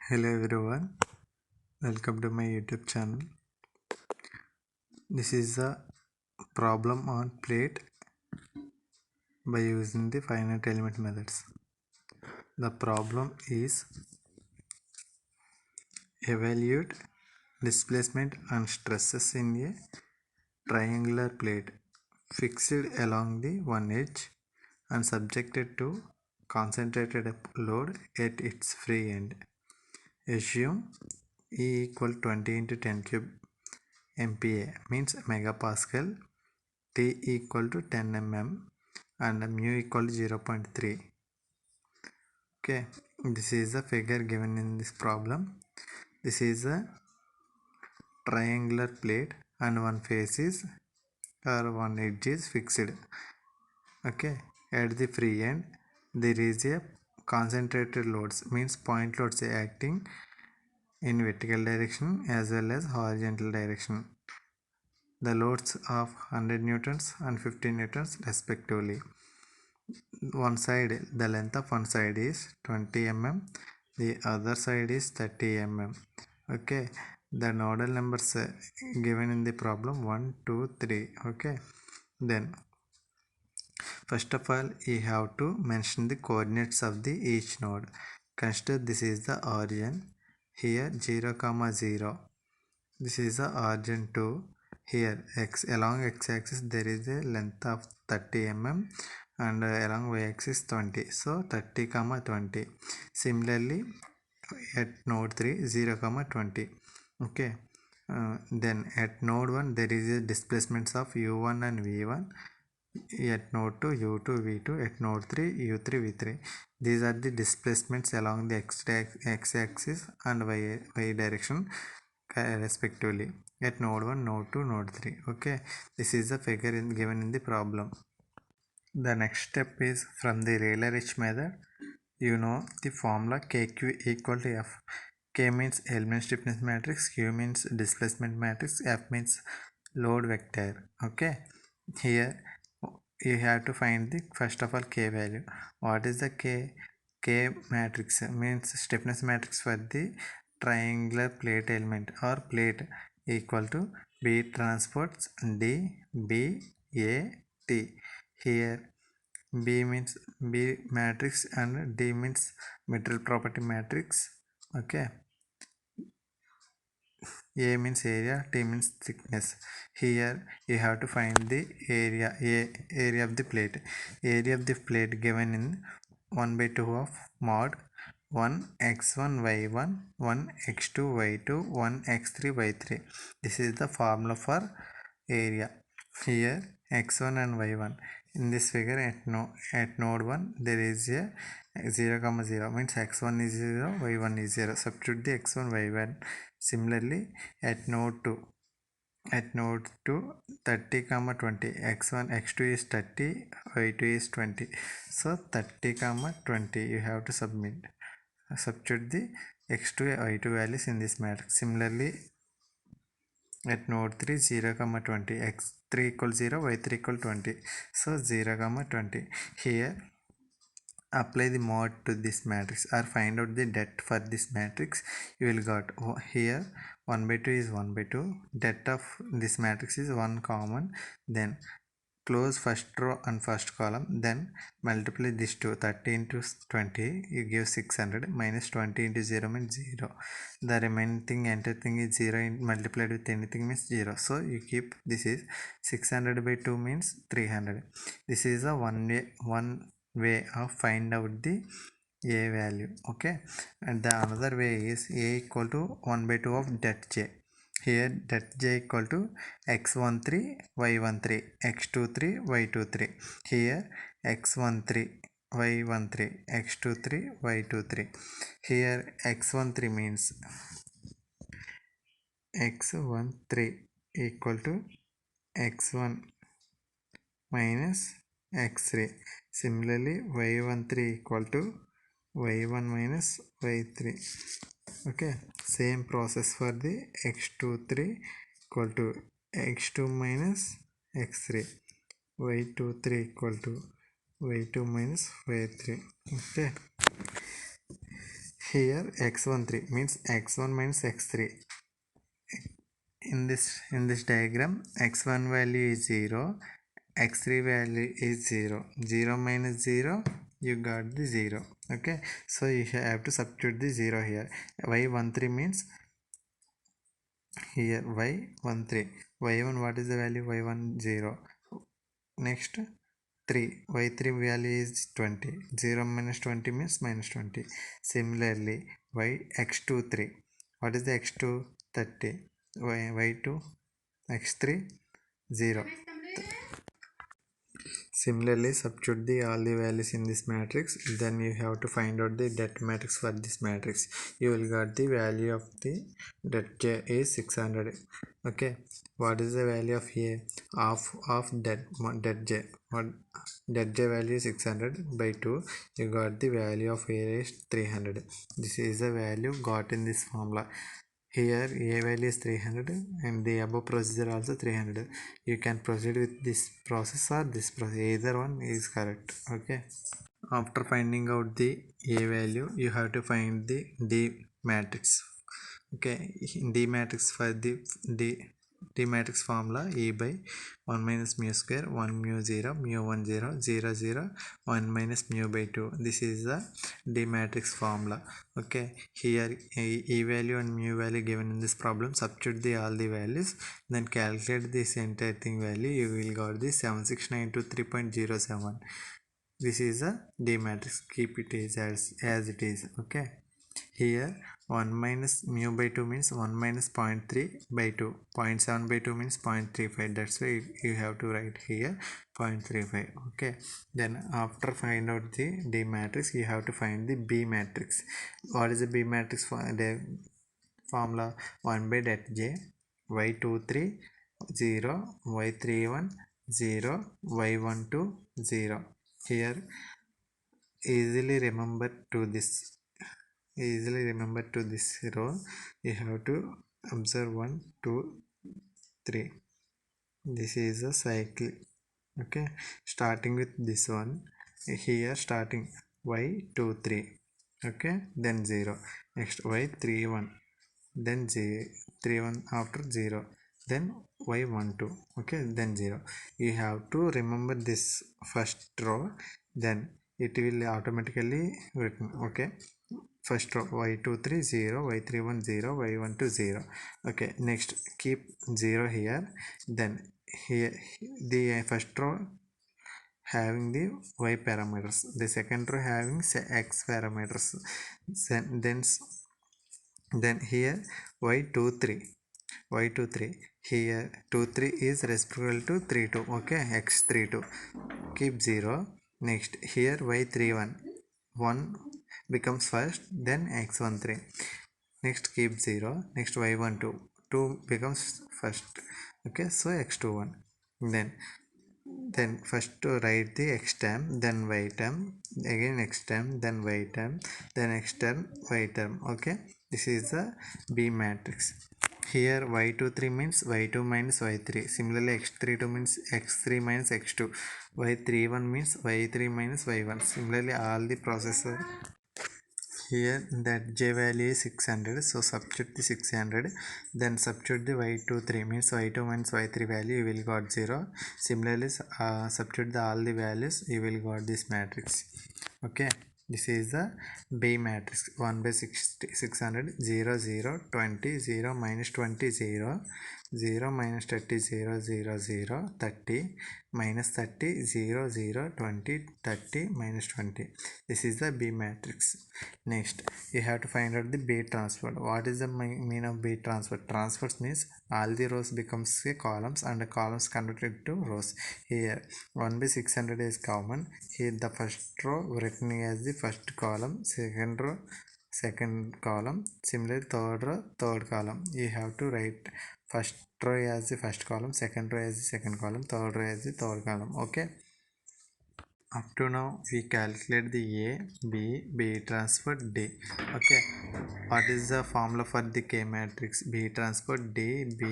Hello everyone, welcome to my YouTube channel. This is a problem on plate by using the finite element methods. The problem is evaluate displacement and stresses in a triangular plate fixed along the one edge and subjected to concentrated load at its free end. Assume E equal 20 into 10 cube MPa means megapascal, T equal to 10 mm and mu equal to 0.3. Okay, this is the figure given in this problem. This is a triangular plate and one face is or one edge is fixed. Okay, at the free end there is a concentrated loads, means point loads acting in vertical direction as well as horizontal direction. The loads of 100 newtons and 50 newtons respectively. One side, the length of one side is 20 mm, the other side is 30 mm. Okay, the nodal numbers given in the problem 1 2 3. Okay, then first of all you have to mention the coordinates of the each node. Consider this is the origin, here 0 comma 0. This is the origin 2. Here x along x-axis there is a length of 30 mm and along y-axis 20. So 30 comma 20. Similarly at node 3 0 comma 20. Okay. Then at node 1 there is a displacements of u1 and v1. At node 2 u2 v2. At node 3 u3 v3. These are the displacements along the x-axis and y direction respectively at node 1, node 2, node 3. Okay, this is the figure given in the problem. The next step is from the Rayleigh-Rich method. You know the formula KQ equal to F. K means element stiffness matrix, Q means displacement matrix, F means load vector. Okay, here you have to find the first of all K value. What is the K? K matrix means stiffness matrix for the triangular plate element or plate equal to B transports D B A T. Here B means B matrix and D means material property matrix. Okay, A means area, T means thickness. Here you have to find the area of the plate. Area of the plate given in 1 by 2 of mod 1 x1 y1 1 x2 y2 1 x3 y3. This is the formula for area. Here x1 and y1. In this figure at node 1 there is a 0 comma 0 means x1 is 0 y1 is 0. Substitute the x1 y1. Similarly at node 2 30 comma 20 x1 x2 is 30 y2 is 20. So 30 comma 20 you have to substitute the x2 y2 values in this matrix. Similarly at node 3 0 comma 20 x3 equals 0 y3 equal 20. So 0 comma 20. Here apply the mod to this matrix or find out the det for this matrix. You will got here 1 by 2 is 1 by 2. Det of this matrix is 1 common. Then close first row and first column, then multiply this to 30 into 20, you give 600 minus 20 into 0 means 0. The remaining thing enter thing is 0 multiplied with anything means 0. So you keep this is 600 by 2 means 300. This is a one way of find out the a value. Okay, and the another way is a equal to 1 by 2 of det j. Here det j equal to x13 y13 x23 y23. Here x13 y13 x23 y23. Here x13 means x13 equal to x1 minus x3. Similarly y13 equal to y1 minus y3. Okay, same process for the x23 equal to x2 minus x3, y23 equal to y2 minus y3. Okay, Here x13 means x1 minus x3. In this diagram, x1 value is 0, x3 value is 0. 0 minus 0, you got the 0. Okay, so you have to substitute the 0 here. Y13 means here y13. Y1, what is the value? Y1 0. Next 3. Y3 value is 20. 0 minus 20 means minus 20. Similarly, x2 3. What is the x2? 30. Y2 x3 0. Similarly, substitute all the values in this matrix. Then you have to find out the det matrix for this matrix. You will get the value of the det j is 600. Okay, what is the value of a of det j? What det j value is 600 by 2. You got the value of a is 300. This is the value got in this formula. Here a value is 300 and the above procedure also 300. You can proceed with this process or this process, either one is correct. Okay, after finding out the a value, you have to find the d matrix. Okay, d matrix for the d matrix formula e by 1 minus mu square 1 mu 0 mu 1 0 0 0 1 minus mu by 2. This is the d matrix formula. Okay, here e value and mu value given in this problem. Substitute all the values, then calculate this entire thing value. You will got the 7693.07. This is a d matrix. Keep it as it is. Okay, here 1 minus mu by 2 means 1 minus 0.3 by 2. 0.7 by 2 means 0.35. That's why you have to write here 0.35. Okay, then after find out the d matrix, you have to find the b matrix. What is the b matrix for the formula? 1 by det j y23 0 y31 0 y12 0. Here easily remember to this row. You have to observe 1 2 3. This is a cycle. Okay, starting with this one. Here starting y23. Okay, then 0. Next y31, then 31 after 0, then y12. Okay, then 0. You have to remember this first row, then it will automatically written. Okay, first row y23 0 y31 0 y12 0. Okay, next keep 0 here. Then here the first row having the y parameters, the second row having say x parameters. Then here y23 here 23 is reciprocal to 32. Okay, x32 keep 0. Next here y31 1 becomes first, then x13. Next keep 0. Next y12 2 becomes first. Okay, so x21. Then first to write the x term, then y term, again x term, then y term, then x term, y term. Okay, this is the b matrix. Here y23 means y2 minus y3. Similarly x32 means x3 minus x2. y31 means y3 minus y1. Similarly all the processor. Here that j value is 600, so substitute the 600, then substitute the y23 means y2 minus y3 value, you will got 0. Similarly substitute all the values, you will got this matrix. Okay, this is the b matrix. 1 by 600 0 0 20 0 minus 20 0 0 minus 30 0 0 0 30 minus 30 0 0 20 30 minus 20. This is the b matrix. Next you have to find out the b transport. What is the mean of b transport? Transport means all the rows becomes columns and the columns converted to rows. Here 1 by 600 is common. Here the first row written as the first column, second row second column. Similarly third row third column. You have to write first row as the first column, second row as the second column, third row as the third column. Okay, up to now we calculate the a b transport d. Okay, what is the formula for the k matrix? B transport d b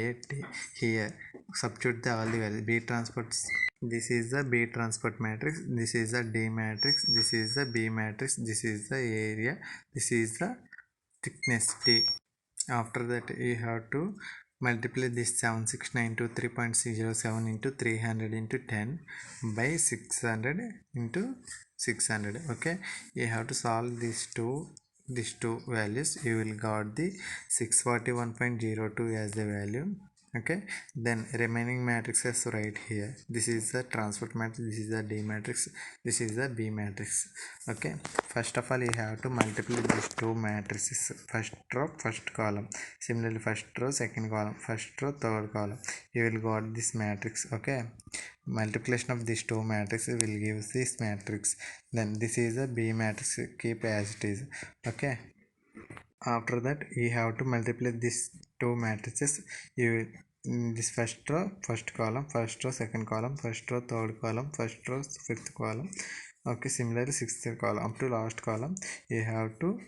a d. Here substitute all the values. B transport This is the B transport matrix, this is the D matrix, this is the B matrix, this is the area, this is the thickness T. After that you have to multiply this 7692.3.07 into 300 into 10 by 600 into 600. Okay, you have to solve these two values. You will got the 641.02 as the value. Okay, then remaining matrices right here. This is the transport matrix, this is the D matrix, this is the B matrix. Okay, first of all you have to multiply these two matrices, first row first column, similarly first row second column, first row third column. You will got this matrix. Okay, multiplication of these two matrices will give this matrix. Then this is a B matrix, keep as it is. Okay, after that you have to multiply these two matrices. You this first row first column, first row second column, first row third column, first row fifth column. Okay, similarly sixth column up to last column you have to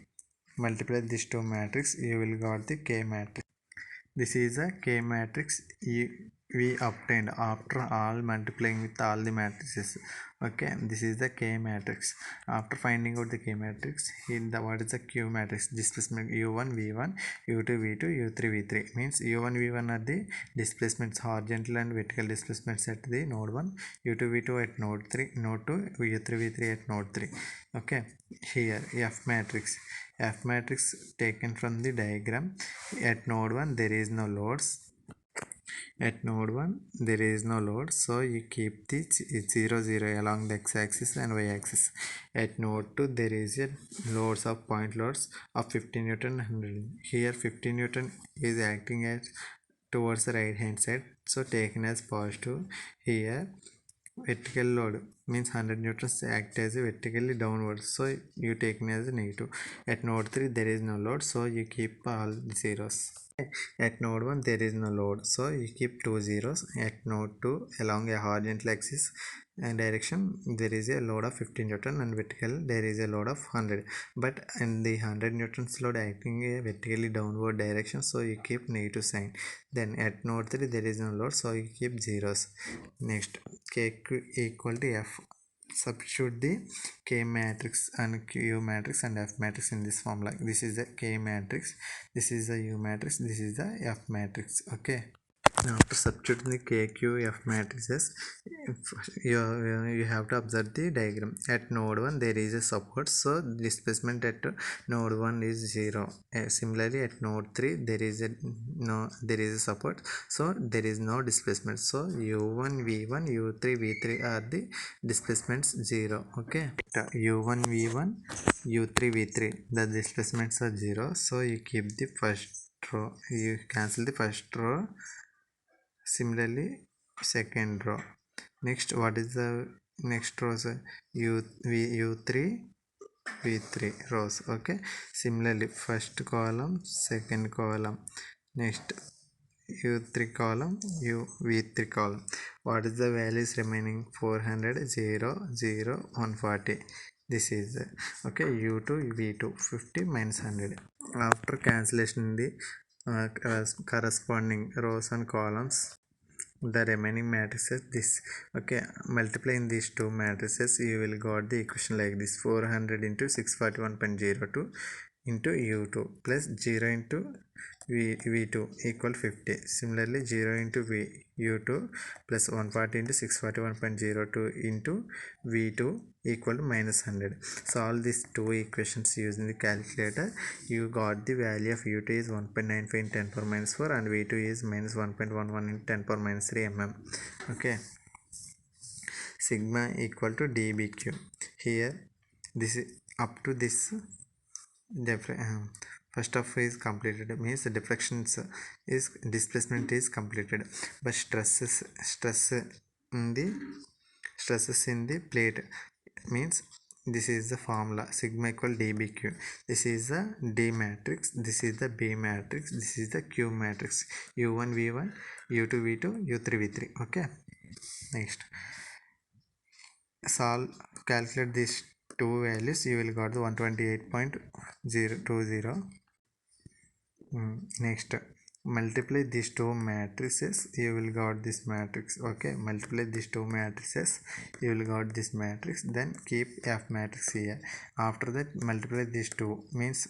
multiply these two matrix. You will got the K matrix. This is a K matrix we obtained after all multiplying with all the matrices. Okay, this is the K matrix. After finding out the K matrix, in the what is the Q matrix? Displacement U1 V1, U2 V2, U3 V3 means U1 V1 are the displacements, horizontal and vertical displacements at the node 1, U2 V2 at node 3, node 2, U3 V3 at node 3. Okay, here F matrix. F matrix taken from the diagram. At node 1 there is no loads. At node 1 there is no load, so you keep the 0 0 along the x-axis and y-axis. At node 2 there is a loads of point loads of 50 Newton 100. Here 50 Newton is acting as towards the right hand side, so taken as positive. Here vertical load means 100 newtons act as a vertically downward, so you taken as a negative. At node 3 there is no load, so you keep all the zeros. At node 1 there is no load, so you keep two zeros. At node 2 along a horizontal axis and direction there is a load of 50 newton and vertical there is a load of 100, but in the 100 newtons load acting a vertically downward direction, so you keep negative sign. Then at node 3 there is no load, so you keep zeros. Next, K equal to F. Substitute the K matrix and Q matrix and F matrix in this formula. This is the K matrix, this is the U matrix, this is the F matrix. Okay, now to substitute the K, Q, F matrices, you have to observe the diagram. At node 1 there is a support, so displacement at node 1 is 0. Similarly at node 3 there is a support, so there is no displacement, so U1 V1 U3 V3 are the displacements 0. Okay, U1 V1 U3 V3 the displacements are 0, so you keep the first row, you cancel the first row. Similarly second row. Next, what is the next rows? U3 V3 rows. Okay, similarly first column, second column. Next U3 column, V3 column. What is the values remaining? 400 0 0 140. This is okay. U2 V2 50 minus 100. After cancellation the corresponding rows and columns, the remaining matrices this. Okay, multiplying these two matrices you will got the equation like this: 400 into 641.02 into U2 plus 0 into V2 equal 50. Similarly 0 into U2 plus 140 into 641.02 into V2 equal to minus 100. Solve these two equations using the calculator. You got the value of U2 is 1.95 in 10 power minus 4 and V2 is minus 1.11 in 10 power minus 3 mm. Okay, sigma equal to dBq. Here this is up to this first of is completed, means the deflections is displacement is completed, but stresses in the plate means this is the formula sigma equal dBq. This is the D matrix, this is the B matrix, this is the Q matrix, U1 V1 U2 V2 U3 V3. Okay, next calculate these two values, you will got the 128.020. Next multiply these two matrices, you will got this matrix. Okay, multiply these two matrices, you will got this matrix. Then keep F matrix here. After that, multiply these two, means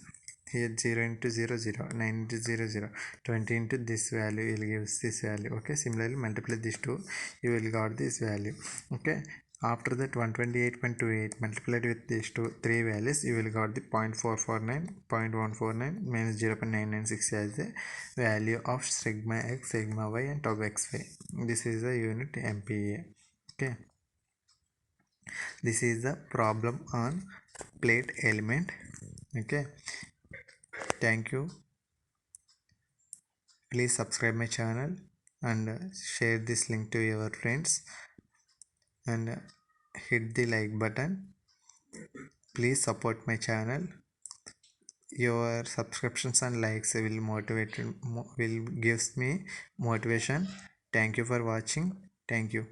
here 0 into 0 0, 9 into 0 0, 20 into this value will give this value. Okay, similarly multiply these two, you will got this value. Okay, after that 128.28 multiplied with these three values, you will got the 0.449, 0.149 minus 0.996 as the value of sigma x, sigma y and tau xy. This is the unit MPa. Okay, this is the problem on plate element. Okay, thank you. Please subscribe my channel and share this link to your friends and hit the like button. Please support my channel. Your subscriptions and likes will motivate, will gives me motivation. Thank you for watching. Thank you.